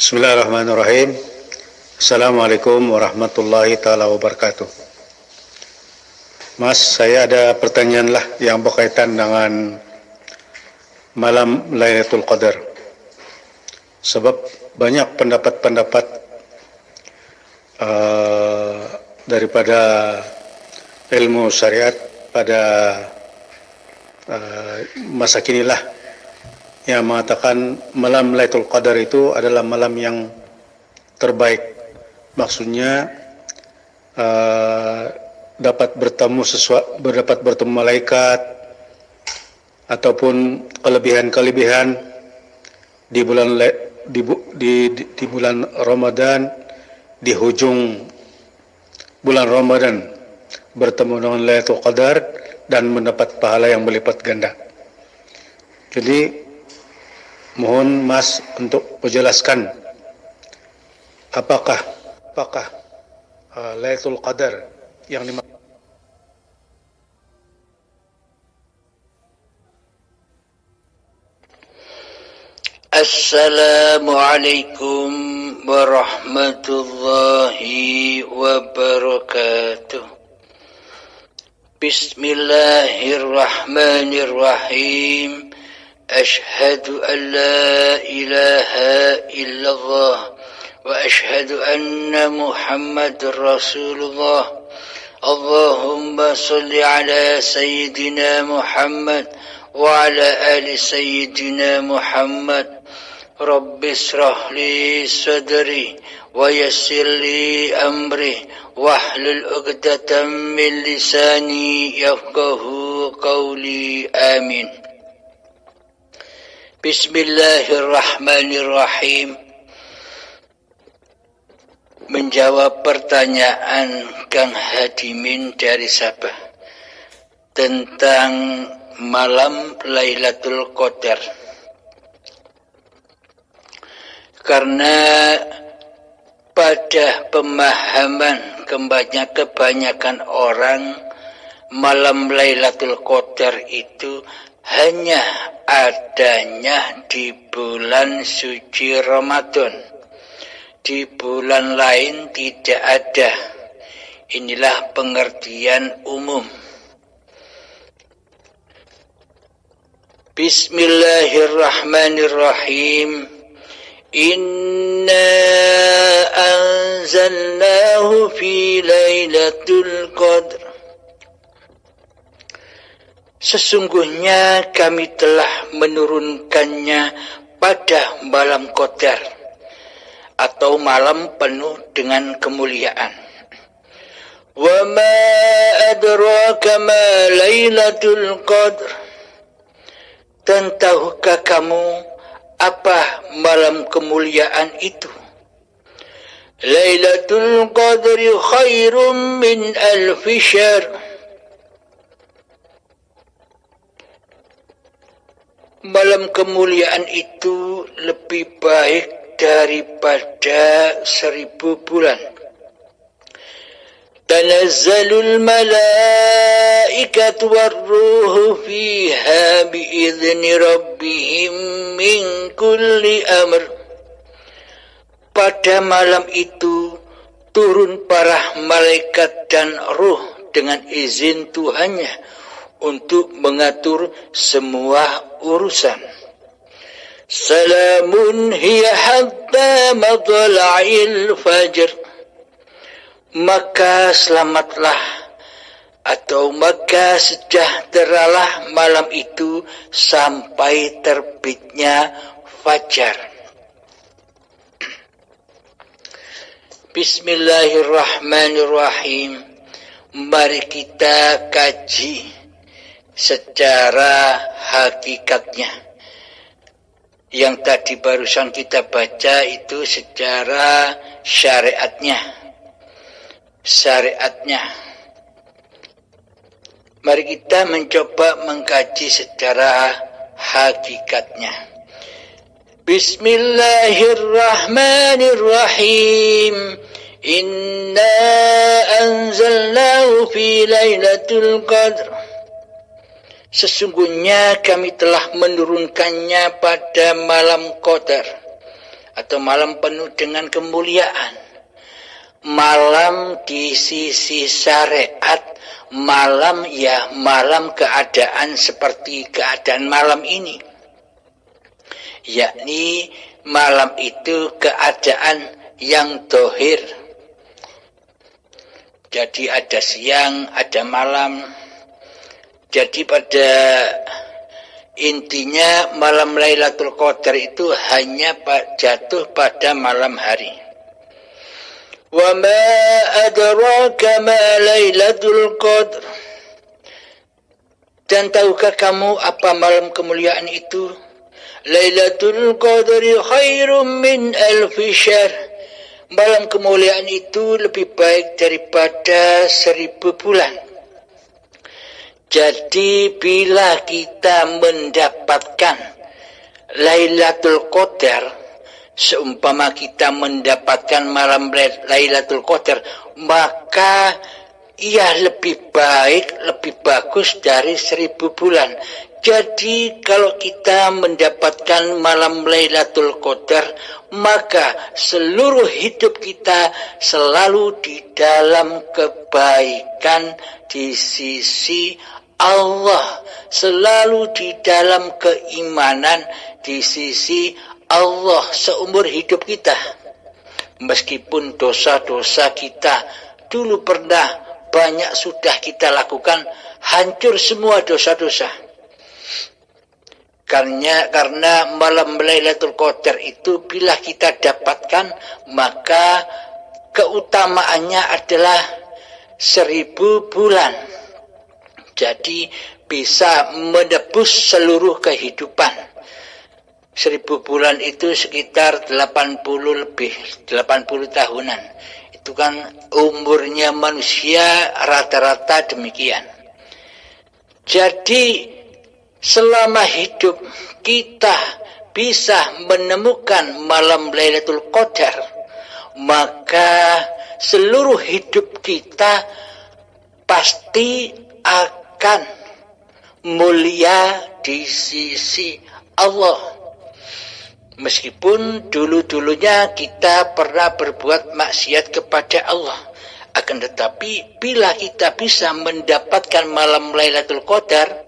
Bismillahirrahmanirrahim. Assalamualaikum warahmatullahi taala wabarakatuh. Mas, saya ada pertanyaan lah yang berkaitan dengan malam Lailatul Qadar. Sebab banyak pendapat-pendapat daripada ilmu syariat pada masa kinilah yang mengatakan malam Lailatul Qadar itu adalah malam yang terbaik. Maksudnya dapat bertemu malaikat ataupun kelebihan-kelebihan di bulan Ramadan, di hujung bulan Ramadan bertemu dengan Lailatul Qadar dan mendapat pahala yang berlipat ganda. Jadi mohon Mas untuk menjelaskan apakah Lailatul Qadar yang dimaksud. Assalamualaikum warahmatullahi wabarakatuh. Bismillahirrahmanirrahim. Ashhadu an la ilaha illallah wa ashhadu anna Muhammadar Rasulullah. Allahumma salli ala Sayyidina Muhammad wa ala ali Sayyidina Muhammad. Rabbi israh li sadri wa yassir li amri wahlul 'uqdatam min lisani yafqahu qawli. Amin. Bismillahirrahmanirrahim. Menjawab pertanyaan Kang Hadimin dari Sabah tentang malam Lailatul Qadar. Karena pada pemahaman kebanyakan orang, malam Lailatul Qadar itu hanya adanya di bulan suci Ramadan. Di bulan lain tidak ada. Inilah pengertian umum. Bismillahirrahmanirrahim. Inna anzalnahu fi Lailatul Qadr. Sesungguhnya kami telah menurunkannya pada malam Qadar atau malam penuh dengan kemuliaan. Wa ma adraka ma Lailatul Qadr. Dan tahukah kamu apa malam kemuliaan itu? Lailatul Qadri khairum min alfi syahr. Malam kemuliaan itu lebih baik daripada 1000 bulan. Tanazzalul malaikatu warruhu fiha biizni rabbihim min kulli amr. Pada malam itu turun para malaikat dan ruh dengan izin Tuhannya untuk mengatur semua urusan. Salamun hiya hatta matla'il fajr. Maka selamatlah atau maka sejahteralah malam itu sampai terbitnya fajar. Bismillahirrahmanirrahim. Mari kita kaji secara hakikatnya. Yang tadi barusan kita baca itu secara syariatnya. Mari kita mencoba mengkaji secara hakikatnya. Bismillahirrahmanirrahim. Inna anzalnahu fi Lailatul Qadr. Sesungguhnya kami telah menurunkannya pada malam Qadar atau malam penuh dengan kemuliaan. Malam di sisi syariat, malam ya malam keadaan seperti keadaan malam ini. Yakni malam itu keadaan yang dohir. Jadi ada siang, ada malam. Jadi pada intinya malam Lailatul Qadar itu hanya jatuh pada malam hari. Wa ma adraka ma Lailatul Qadar. Dan tahukah kamu apa malam kemuliaan itu? Lailatul Qadri khairum min alfi syahr. Malam kemuliaan itu lebih baik daripada 1000 bulan. Jadi bila kita mendapatkan Lailatul Qadar, seumpama kita mendapatkan malam Lailatul Qadar, maka ia lebih baik, lebih bagus dari 1000 bulan. Jadi kalau kita mendapatkan malam Lailatul Qadar, maka seluruh hidup kita selalu di dalam kebaikan di sisi Allah, selalu di dalam keimanan di sisi Allah seumur hidup kita. Meskipun dosa-dosa kita dulu pernah banyak sudah kita lakukan, hancur semua dosa-dosa. Karena malam Lailatul Qadar itu bila kita dapatkan, maka keutamaannya adalah 1000 bulan. Jadi bisa menebus seluruh kehidupan. 1000 bulan itu sekitar 80 tahunan. Itu kan umurnya manusia rata-rata demikian. Jadi selama hidup kita bisa menemukan malam Lailatul Qadar, maka seluruh hidup kita pasti akan mulia di sisi Allah. Meskipun dulu-dulunya kita pernah berbuat maksiat kepada Allah, akan tetapi bila kita bisa mendapatkan malam Lailatul Qadar,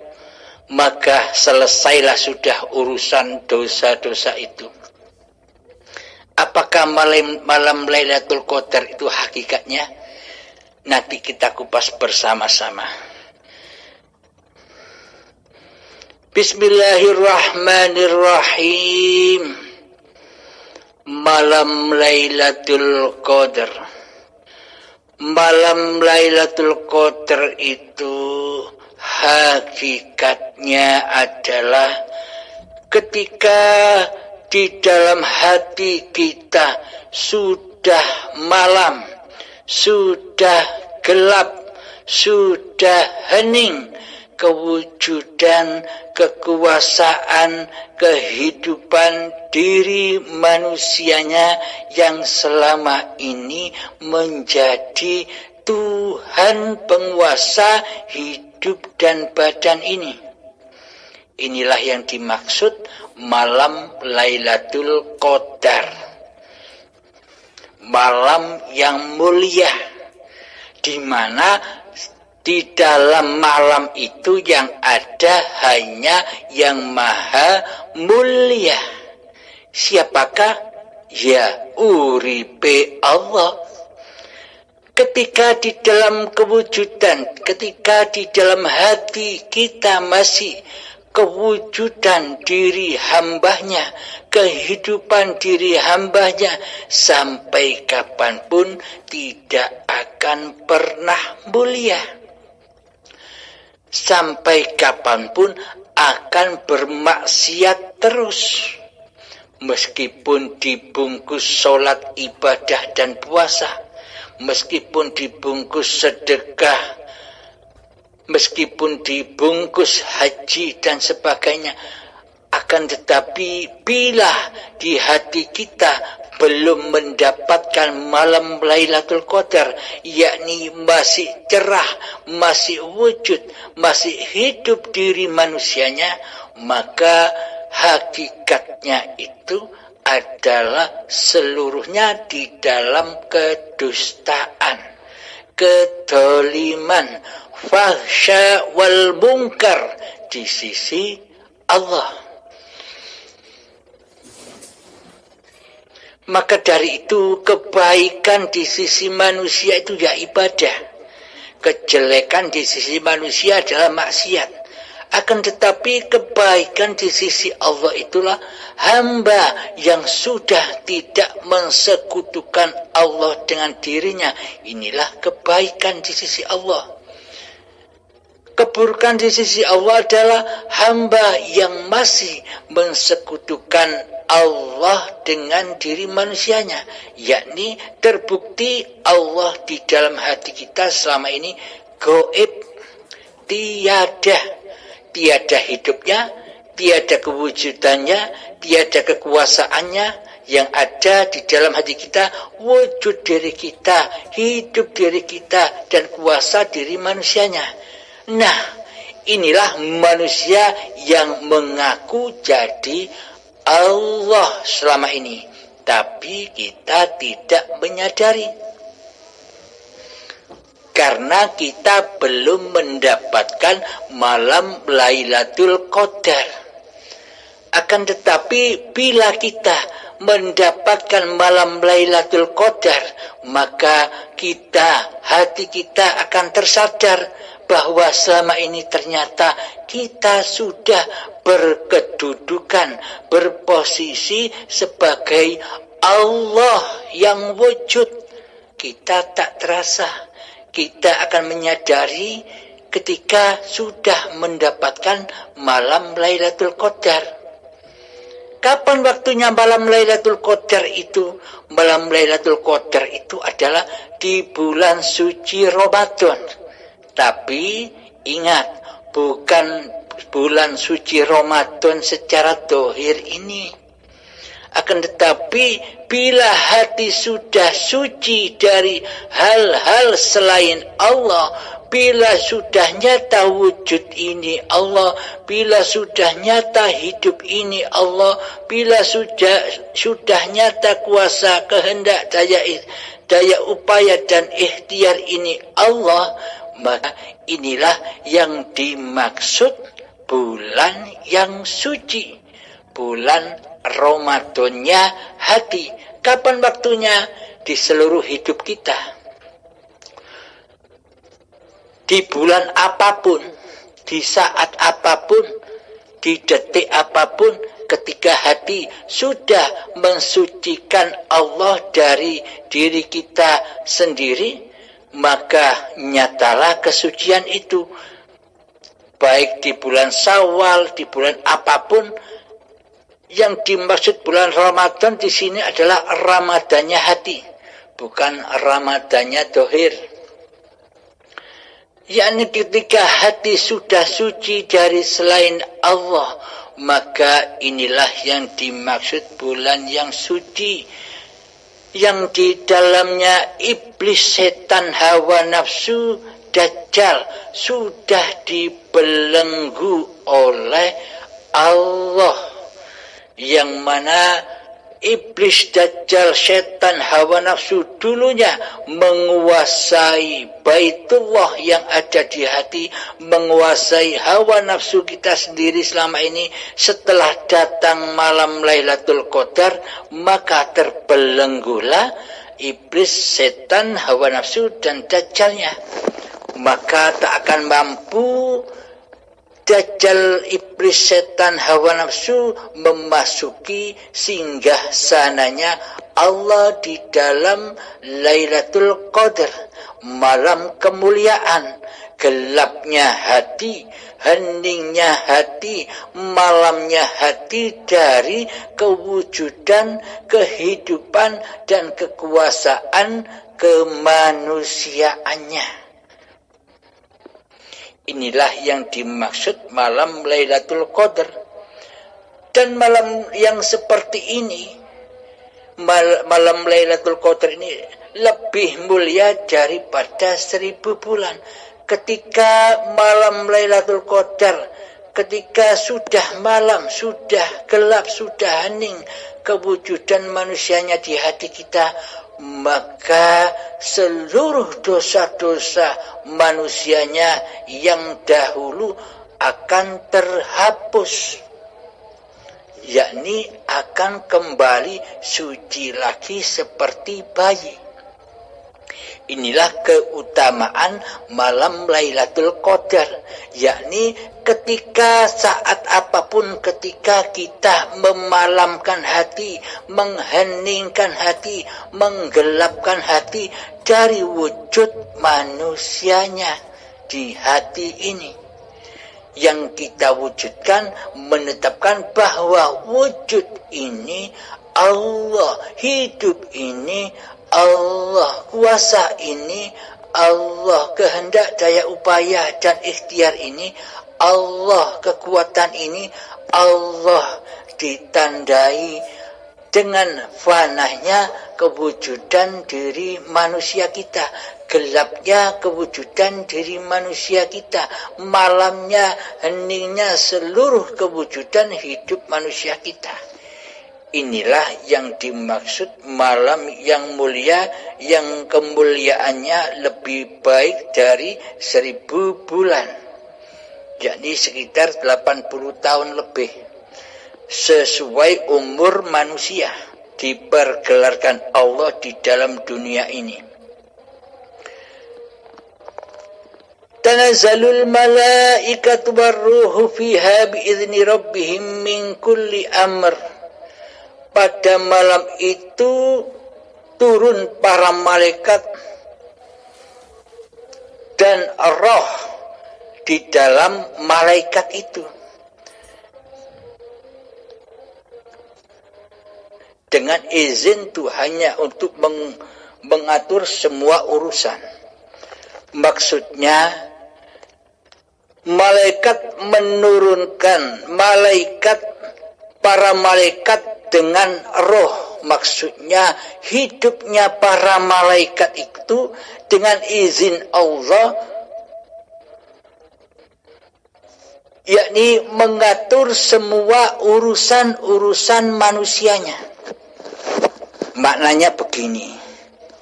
maka selesailah sudah urusan dosa-dosa itu. Apakah malam Lailatul Qadar itu hakikatnya? Nanti kita kupas bersama-sama. Bismillahirrahmanirrahim. Malam Lailatul Qadar. Malam Lailatul Qadar itu hakikatnya adalah ketika di dalam hati kita sudah malam, sudah gelap, sudah hening, kewujudan, kekuasaan, kehidupan diri manusianya yang selama ini menjadi Tuhan penguasa hidup dan badan ini. Inilah yang dimaksud malam Lailatul Qadar. Malam yang mulia, di mana di dalam malam itu yang ada hanya yang maha mulia. Siapakah? Ya uripe Allah. Ketika di dalam kewujudan, ketika di dalam hati kita masih kewujudan diri hambanya, kehidupan diri hambanya, sampai kapanpun tidak akan pernah mulia. Sampai kapanpun akan bermaksiat terus. Meskipun dibungkus sholat, ibadah dan puasa, meskipun dibungkus sedekah, meskipun dibungkus haji dan sebagainya, akan tetapi bila di hati kita belum mendapatkan malam Lailatul Qadar, yakni masih cerah, masih wujud, masih hidup diri manusianya, maka hakikatnya itu adalah seluruhnya di dalam kedustaan, kedoliman, fahsya wal munkar di sisi Allah. Maka dari itu kebaikan di sisi manusia itu ya ibadah. Kejelekan di sisi manusia adalah maksiat. Akan tetapi kebaikan di sisi Allah itulah hamba yang sudah tidak mensekutukan Allah dengan dirinya. Inilah kebaikan di sisi Allah. Keburukan di sisi Allah adalah hamba yang masih mensekutukan Allah dengan diri manusianya, yakni terbukti Allah di dalam hati kita selama ini gaib, tiada hidupnya, tiada kewujudannya, tiada kekuasaannya. Yang ada di dalam hati kita wujud diri kita, hidup diri kita, dan kuasa diri manusianya. Nah, inilah manusia yang mengaku jadi Allah selama ini, tapi kita tidak menyadari karena kita belum mendapatkan malam Lailatul Qadar. Akan tetapi bila kita mendapatkan malam Lailatul Qadar, maka hati kita akan tersadar bahwa selama ini ternyata kita sudah berkedudukan, berposisi sebagai Allah yang wujud. Kita tak terasa, kita akan menyadari ketika sudah mendapatkan malam Lailatul Qadar. Kapan waktunya malam Lailatul Qadar itu? Malam Lailatul Qadar itu adalah di bulan suci Ramadan. Tapi ingat, bukan bulan suci Ramadan secara dohir ini. Akan tetapi bila hati sudah suci dari hal-hal selain Allah, bila sudah nyata wujud ini Allah, bila sudah nyata hidup ini Allah, bila sudah nyata kuasa kehendak daya upaya dan ikhtiar ini Allah, maka inilah yang dimaksud bulan yang suci, bulan Ramadannya hati. Kapan waktunya? Di seluruh hidup kita. Di bulan apapun, di saat apapun, di detik apapun, ketika hati sudah mensucikan Allah dari diri kita sendiri, maka nyatalah kesucian itu. Baik di bulan Syawal, di bulan apapun. Yang dimaksud bulan Ramadan di sini adalah Ramadannya hati, bukan Ramadannya dohir. Yakni ketika hati sudah suci dari selain Allah, maka inilah yang dimaksud bulan yang suci, yang di dalamnya iblis, setan, hawa nafsu, dajjal sudah dibelenggu oleh Allah. Yang mana iblis, dajjal, setan, hawa nafsu dulunya menguasai Baitullah yang ada di hati, menguasai hawa nafsu kita sendiri selama ini. Setelah datang malam Lailatul Qadar, maka terbelenggulah iblis, setan, hawa nafsu, dan dajjalnya. Maka tak akan mampu dajjal, iblis, setan, hawa nafsu memasuki singgah sananya Allah di dalam Lailatul Qadar, malam kemuliaan. Gelapnya hati, heningnya hati, malamnya hati dari kewujudan, kehidupan, dan kekuasaan kemanusiaannya. Inilah yang dimaksud malam Lailatul Qadar. Dan malam yang seperti ini, malam Lailatul Qadar ini lebih mulia daripada 1000 bulan. Ketika malam Lailatul Qadar ketika sudah malam, sudah gelap, sudah hening kewujudan manusianya di hati kita, maka seluruh dosa-dosa manusianya yang dahulu akan terhapus, yakni akan kembali suci lagi seperti bayi. Inilah keutamaan malam Lailatul Qadar, yakni ketika saat apapun, ketika kita memalamkan hati, mengheningkan hati, menggelapkan hati dari wujud manusianya di hati ini, yang kita wujudkan menetapkan bahwa wujud ini Allah, hidup ini Allah, kuasa ini Allah, kehendak, daya upaya dan ikhtiar ini Allah, kekuatan ini Allah, ditandai dengan fanahnya kewujudan diri manusia kita, gelapnya kewujudan diri manusia kita, malamnya, heningnya seluruh kewujudan hidup manusia kita. Inilah yang dimaksud malam yang mulia, yang kemuliaannya lebih baik dari 1000 bulan, yakni sekitar 80 tahun lebih, sesuai umur manusia dipergelarkan Allah di dalam dunia ini. Tanazzalul malaikatu warruhu fiha biizni rabbihim min kulli amr. Pada malam itu turun para malaikat dan roh di dalam malaikat itu dengan izin Tuhannya untuk mengatur semua urusan. Maksudnya malaikat menurunkan para malaikat dengan roh, maksudnya hidupnya para malaikat itu dengan izin Allah, yakni mengatur semua urusan-urusan manusianya. Maknanya begini,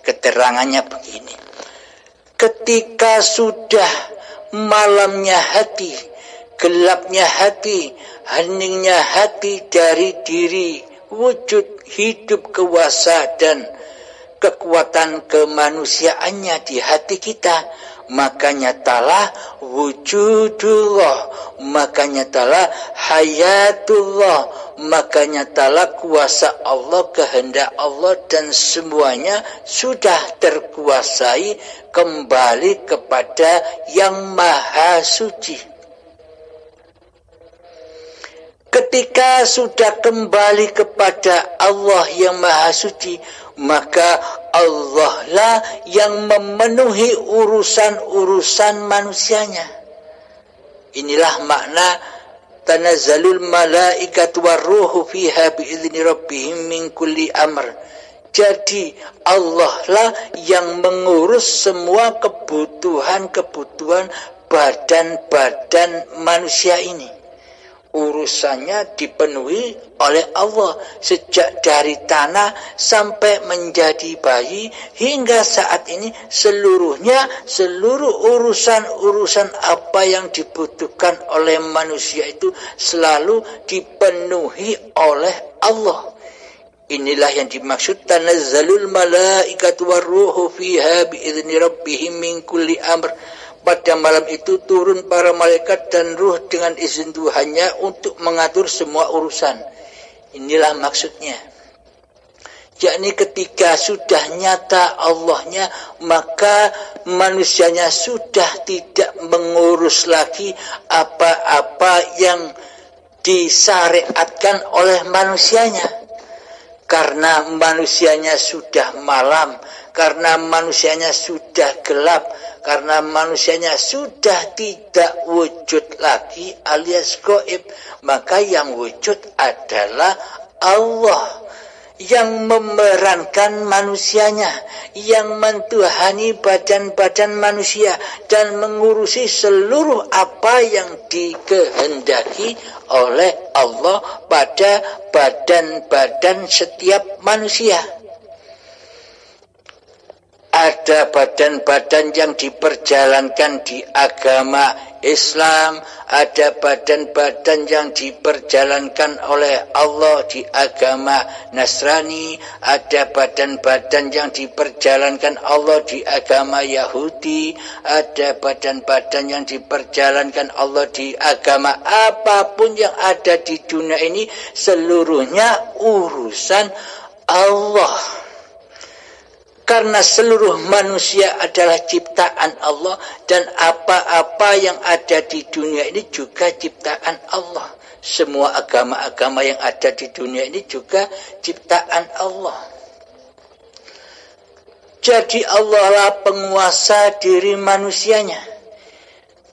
keterangannya begini. Ketika sudah malamnya hati, gelapnya hati, heningnya hati dari diri wujud hidup kuasa dan kekuatan kemanusiaannya di hati kita, maka nyatalah wujudullah, maka nyatalah hayatullah, maka nyatalah kuasa Allah, kehendak Allah, dan semuanya sudah terkuasai kembali kepada yang maha suci. Ketika sudah kembali kepada Allah yang maha suci, maka Allah lah yang memenuhi urusan-urusan manusianya. Inilah makna tanazzalul malaikatu warruhu fiha biizni rabbihim min kulli amr. Jadi Allah lah yang mengurus semua kebutuhan-kebutuhan badan-badan manusia ini. Urusannya dipenuhi oleh Allah sejak dari tanah sampai menjadi bayi hingga saat ini, seluruh urusan apa yang dibutuhkan oleh manusia itu selalu dipenuhi oleh Allah. Inilah yang dimaksud tanazzalul malaikatu warruhu fiha biizni rabbihim min kulli amr. Pada malam itu turun para malaikat dan ruh dengan izin Tuhannya untuk mengatur semua urusan. Inilah maksudnya. Yakni ketika sudah nyata Allahnya, maka manusianya sudah tidak mengurus lagi apa-apa yang disyariatkan oleh manusianya. Karena manusianya sudah malam, karena manusianya sudah gelap, karena manusianya sudah tidak wujud lagi alias gaib, maka yang wujud adalah Allah. yang memerankan manusianya, yang mentuhani badan-badan manusia dan mengurusi seluruh apa yang dikehendaki oleh Allah pada badan-badan setiap manusia. Ada badan-badan yang diperjalankan di agama Islam, ada badan-badan yang diperjalankan oleh Allah di agama Nasrani, ada badan-badan yang diperjalankan Allah di agama Yahudi, ada badan-badan yang diperjalankan Allah di agama apapun yang ada di dunia ini, seluruhnya urusan Allah. Karena seluruh manusia adalah ciptaan Allah dan apa-apa yang ada di dunia ini juga ciptaan Allah. Semua agama-agama yang ada di dunia ini juga ciptaan Allah. Jadi Allah lah penguasa diri manusianya.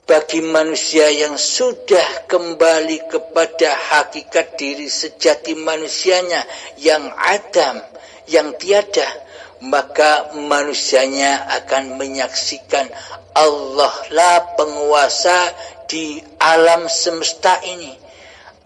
Bagi manusia yang sudah kembali kepada hakikat diri sejati manusianya yang adam, yang tiada, maka manusianya akan menyaksikan Allah lah penguasa di alam semesta ini.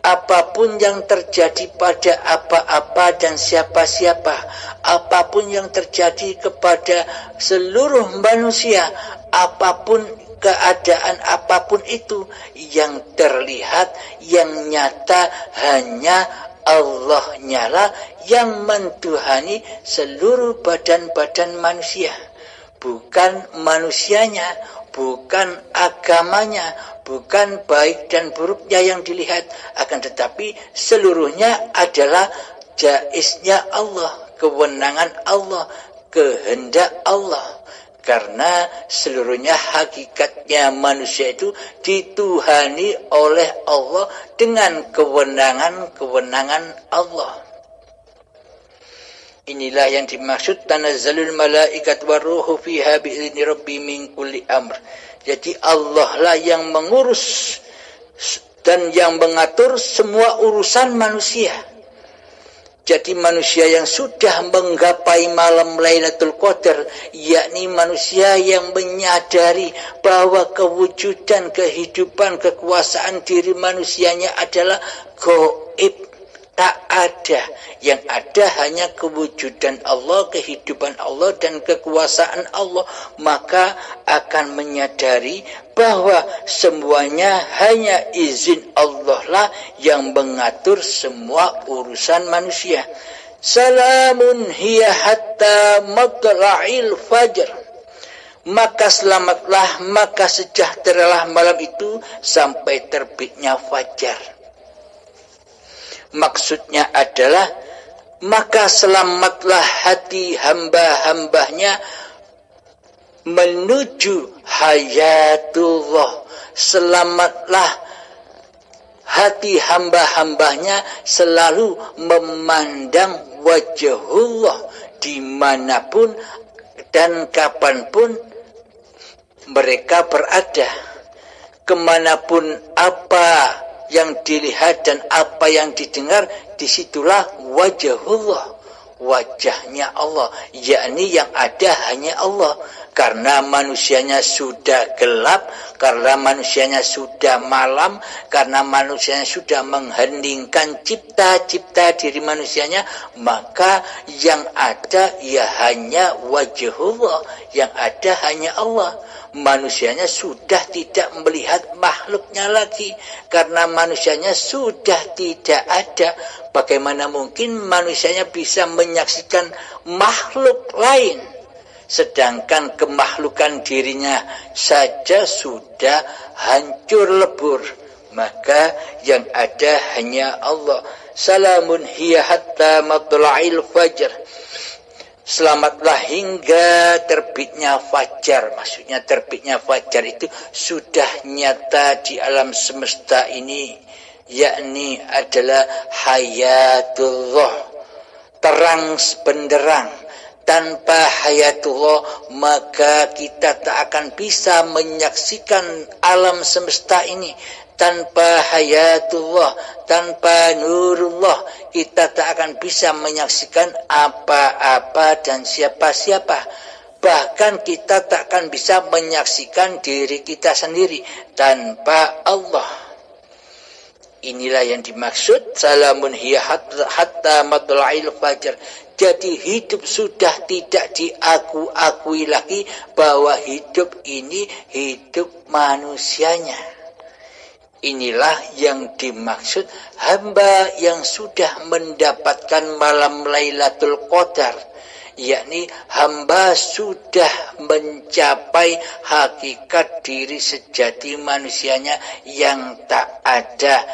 Apapun yang terjadi pada apa-apa dan siapa-siapa, apapun yang terjadi kepada seluruh manusia, apapun keadaan apapun itu, yang terlihat, yang nyata hanya Allah nyala yang mentuhani seluruh badan-badan manusia. Bukan manusianya, bukan agamanya, bukan baik dan buruknya yang dilihat, akan tetapi seluruhnya adalah jaiznya Allah, kewenangan Allah, kehendak Allah. Karena seluruhnya hakikatnya manusia itu dituhani oleh Allah dengan kewenangan-kewenangan Allah. Inilah yang dimaksud tanazzalul malaikat waruhu fiha bi'izni rabbi min kulli amr. Jadi Allah lah yang mengurus dan yang mengatur semua urusan manusia. Jadi manusia yang sudah menggapai malam Lailatul Qadar, yakni manusia yang menyadari bahwa kewujudan, kehidupan, kekuasaan diri manusianya adalah gaib, tak ada. Yang ada hanya kewujudan Allah, kehidupan Allah, dan kekuasaan Allah. Maka akan menyadari bahwa semuanya hanya izin Allah lah yang mengatur semua urusan manusia. Salamun hiya hatta matla'il fajr. Maka selamatlah, maka sejahteralah malam itu sampai terbitnya fajar. Maksudnya adalah, maka selamatlah hati hamba-hambanya menuju hayatullah. Selamatlah hati hamba-hambanya selalu memandang wajhullah dimanapun dan kapanpun mereka berada. Kemanapun apa yang dilihat dan apa yang didengar, disitulah wajhullah, wajahnya Allah, yakni yang ada hanya Allah. Karena manusianya sudah gelap, karena manusianya sudah malam, karena manusianya sudah mengheningkan cipta-cipta diri manusianya, maka yang ada ya hanya wajhullah, yang ada hanya Allah. Manusianya sudah tidak melihat makhluknya lagi, karena manusianya sudah tidak ada. Bagaimana mungkin manusianya bisa menyaksikan makhluk lain, sedangkan kemakhlukan dirinya saja sudah hancur lebur? Maka yang ada hanya Allah. Salamun hiya hatta matla'il fajr. Selamatlah hingga terbitnya fajar. Maksudnya terbitnya fajar itu sudah nyata di alam semesta ini, yakni adalah hayatullah, terang benderang. tanpa hayatullah maka kita tak akan bisa menyaksikan alam semesta ini. Tanpa hayatullah, tanpa nurullah, kita tak akan bisa menyaksikan apa-apa dan siapa-siapa. Bahkan kita tak akan bisa menyaksikan diri kita sendiri tanpa Allah. Inilah yang dimaksud salamun hiya hatta matla'il fajar. Jadi hidup sudah tidak diakui lagi bahwa hidup ini hidup manusianya. Inilah yang dimaksud hamba yang sudah mendapatkan malam Lailatul Qadar, yakni hamba sudah mencapai hakikat diri sejati manusianya yang tak ada.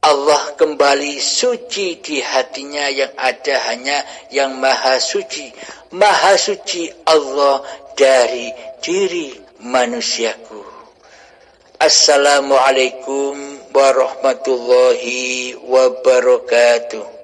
Allah kembali suci di hatinya, yang ada hanya yang maha suci. Maha suci Allah dari diri manusiaku. Assalamualaikum warahmatullahi wabarakatuh.